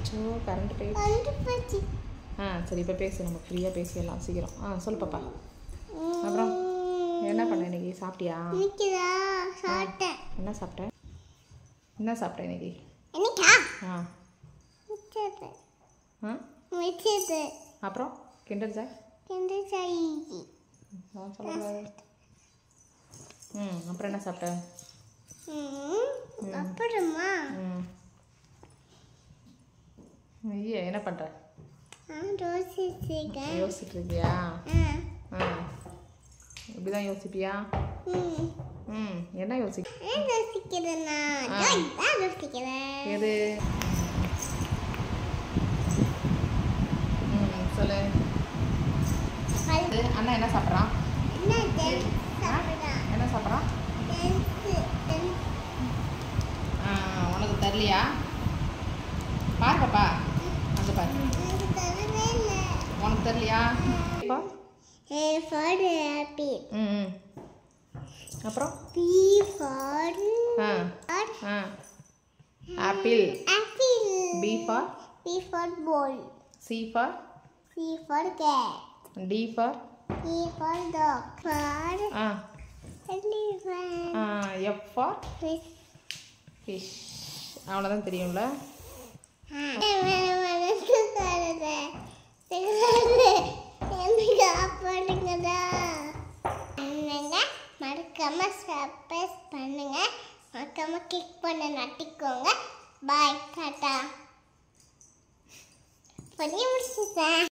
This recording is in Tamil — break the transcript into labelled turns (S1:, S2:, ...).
S1: அச்சோ கரண்ட் போயிடுச்சு. சரி இப்போ பேசு, நம்ம ஃப்ரீயாக பேசிடலாம் சீக்கிரம். சொல்லு பாப்பா. அப்புறம் என்ன பண்ண இன்னைக்கு? சாப்பிட்டியா?
S2: சாப்பிட்டேன்.
S1: என்ன சாப்பிட்டேன்? என்ன சாப்பிட்டேன் இன்னைக்கு? அப்புறம் கிண்டர் ஜாய் சொல்லக்கூடாது. அப்புறம் என்ன சாப்பிட்டேன்?
S2: அப்புறமா
S1: ஐயா என்ன பண்ணுற? யோசிச்சுட்டு இருக்கியா? இப்படிதான் யோசிப்பியா? என்ன
S2: யோசிக்கிறேன்னா
S1: எது? சொல்லு. அண்ணா என்ன சாப்பிட்றான்? என்ன சாப்பிட்றான்? உனக்கு தரலையா? பாரு பாப்பா, அங்கே பாரு. உனக்கு தரலையா? அப்புறம் apple. B for
S2: ball.
S1: C for
S2: cat.
S1: D for
S2: dog.
S1: F for fish. அவ்வளோதான் தெரியும்ல.
S2: மறக்காம சப்ஸ்கிரைப் பண்ணுங்க, மறக்காம கிளிக் பண்ண நட்டிக்கோங்க. பாய், டாடா. பண்ணி முடிச்சிட்டேன்.